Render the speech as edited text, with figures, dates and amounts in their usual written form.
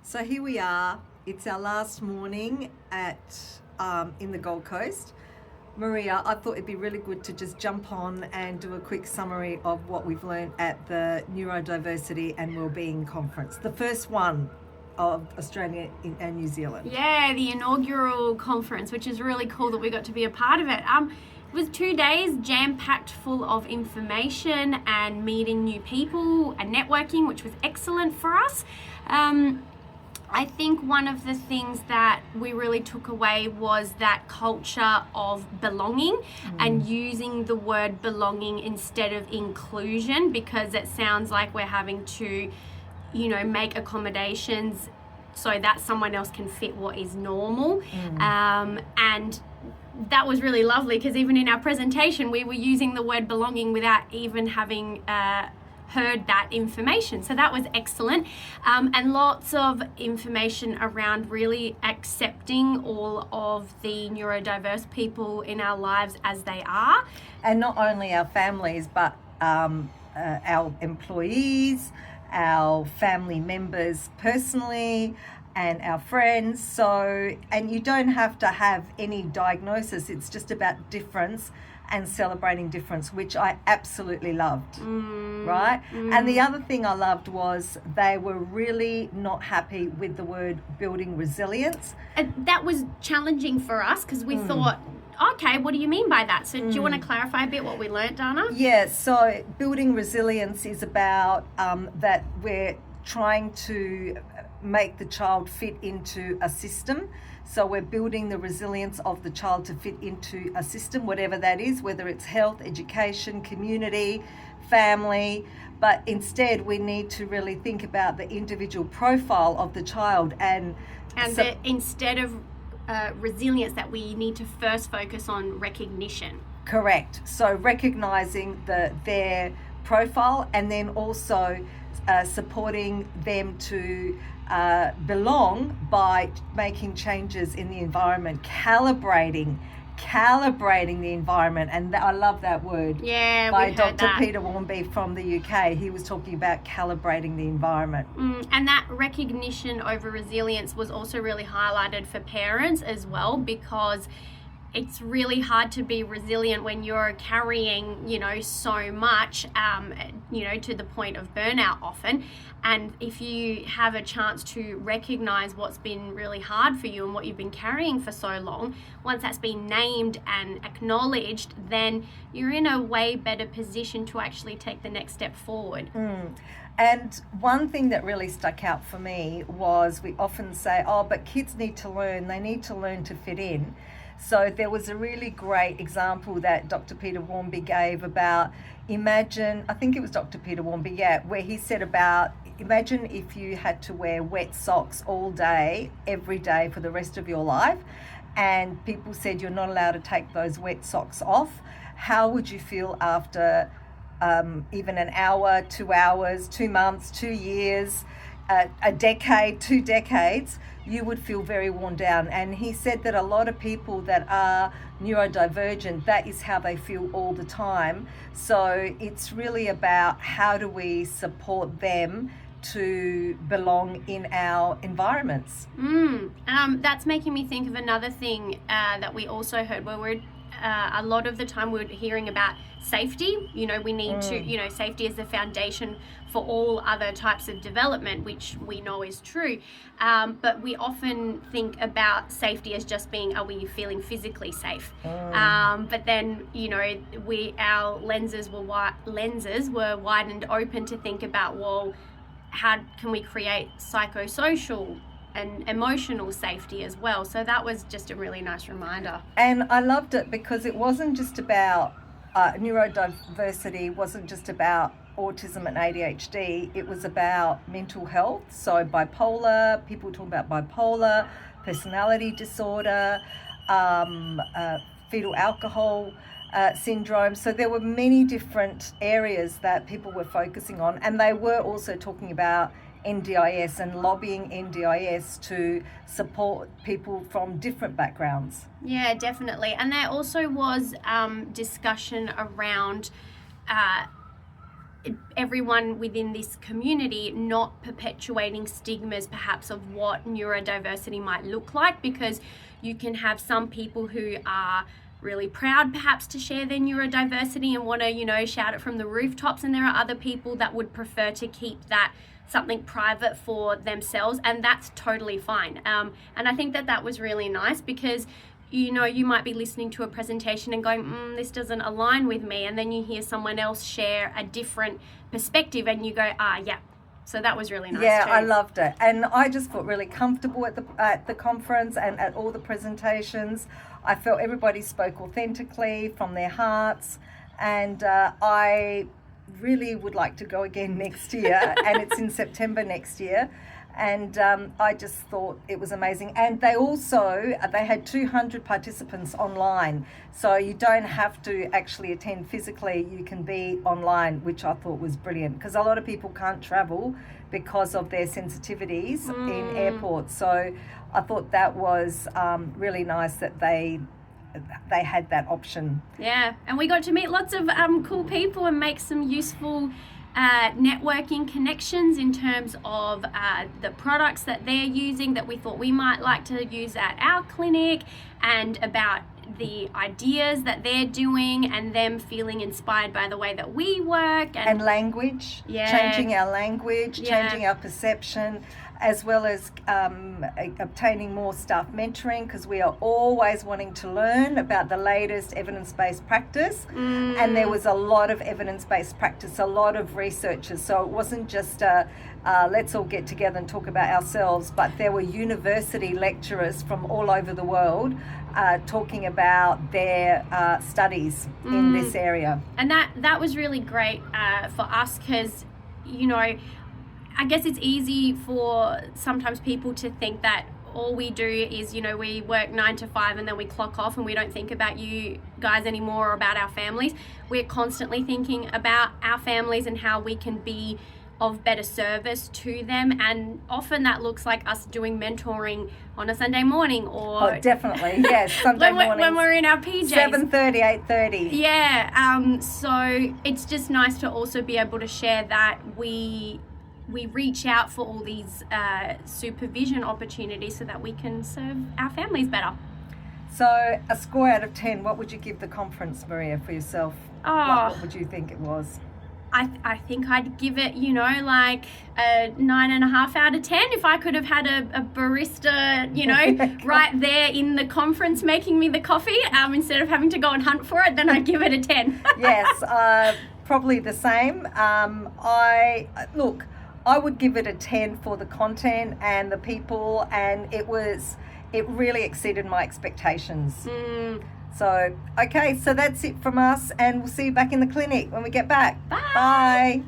So here we are. It's our last morning in the Gold Coast. Maria, I thought it'd be really good to just jump on and do a quick summary of what we've learned at the Neurodiversity and Wellbeing Conference, the first one of Australia and New Zealand. Yeah, the inaugural conference, which is really cool that we got to be a part of it. It was 2 days jam-packed full of information and meeting new people and networking, which was excellent for us. I think one of the things that we really took away was that culture of belonging and using the word belonging instead of inclusion, because it sounds like we're having to, make accommodations so that someone else can fit what is normal. And that was really lovely, because even in our presentation, we were using the word belonging without even having heard that information. So that was excellent. And lots of information around really accepting all of the neurodiverse people in our lives as they are. And not only our families, but our employees, our family members personally, and our friends. So, and you don't have to have any diagnosis. It's just about difference and celebrating difference, which I absolutely loved, right? And the other thing I loved was they were really not happy with the word building resilience. That was challenging for us, because we thought, okay, what do you mean by that? So do you want to clarify a bit what we learnt, Dana? Yeah, so building resilience is about that we're trying to make the child fit into a system. So we're building the resilience of the child to fit into a system, whatever that is, whether it's health, education, community, family. But instead, we need to really think about the individual profile of the child. Instead of resilience, that we need to first focus on recognition. Correct. So recognizing their profile, and then also supporting them to belong by making changes in the environment, calibrating the environment. And I love that word. Yeah, by we heard Dr. that. Peter Warmby from the UK. He was talking about calibrating the environment. And that recognition over resilience was also really highlighted for parents as well, because it's really hard to be resilient when you're carrying, so much, to the point of burnout often. And if you have a chance to recognize what's been really hard for you and what you've been carrying for so long, once that's been named and acknowledged, then you're in a way better position to actually take the next step forward. And one thing that really stuck out for me was we often say, but kids need to learn. They need to learn to fit in. So there was a really great example that Dr. Peter Warmby gave about, I think it was Dr. Peter Warmby, where he said about, imagine if you had to wear wet socks all day, every day for the rest of your life, and people said you're not allowed to take those wet socks off. How would you feel after even an hour, 2 hours, 2 months, 2 years, a decade, 2 decades? You would feel very worn down. And he said that a lot of people that are neurodivergent, that is how they feel all the time. So it's really about how do we support them to belong in our environments. That's making me think of another thing that we also heard, where we're a lot of the time we're hearing about safety. We need to, safety is the foundation for all other types of development, which we know is true. But we often think about safety as just being, are we feeling physically safe? But then, our lenses were widened open to think about, well, how can we create psychosocial and emotional safety as well? So that was just a really nice reminder. And I loved it because it wasn't just about neurodiversity, wasn't just about autism and ADHD. It was about mental health. So bipolar, people talk about bipolar, personality disorder, fetal alcohol syndrome. So there were many different areas that people were focusing on, and they were also talking about NDIS and lobbying NDIS to support people from different backgrounds. Yeah, definitely. And there also was discussion around everyone within this community not perpetuating stigmas perhaps of what neurodiversity might look like, because you can have some people who are really proud perhaps to share their neurodiversity and want to, you know, shout it from the rooftops, and there are other people that would prefer to keep that something private for themselves, and that's totally fine. And I think that was really nice, because you know, you might be listening to a presentation and going, this doesn't align with me, and then you hear someone else share a different perspective and you go, yeah. So that was really nice too. I loved it, and I just felt really comfortable at the conference and at all the presentations. I felt everybody spoke authentically from their hearts, and I really would like to go again next year, and it's in September next year. And I just thought it was amazing. And they had 200 participants online, so you don't have to actually attend physically, you can be online, which I thought was brilliant, because a lot of people can't travel because of their sensitivities in airports. So I thought that was really nice that they had that option. Yeah, and we got to meet lots of cool people and make some useful networking connections in terms of the products that they're using that we thought we might like to use at our clinic, and about the ideas that they're doing and them feeling inspired by the way that we work. And language, changing our language, changing our perception, as well as obtaining more staff mentoring, because we are always wanting to learn about the latest evidence-based practice. And there was a lot of evidence-based practice, a lot of researchers, so it wasn't just let's all get together and talk about ourselves, but there were university lecturers from all over the world talking about their studies in this area. And that was really great for us, because, you know, I guess it's easy for sometimes people to think that all we do is, you know, we work 9 to 5 and then we clock off and we don't think about you guys anymore or about our families. We're constantly thinking about our families and how we can be of better service to them, and often that looks like us doing mentoring on a Sunday morning, or definitely, yes, Sunday morning when we're in our PJs, 7:30, 8:30. Yeah, so it's just nice to also be able to share that we reach out for all these supervision opportunities so that we can serve our families better. So a score out of 10, what would you give the conference, Maria, for yourself? What would you think it was? I think I'd give it, you know, like a 9.5 out of 10. If I could have had a barista, you know, right there in the conference making me the coffee, instead of having to go and hunt for it, then I'd give it a 10. Yes, probably the same. I would give it a 10 for the content and the people, and it really exceeded my expectations. So, okay, so that's it from us, and we'll see you back in the clinic when we get back. Bye. Bye.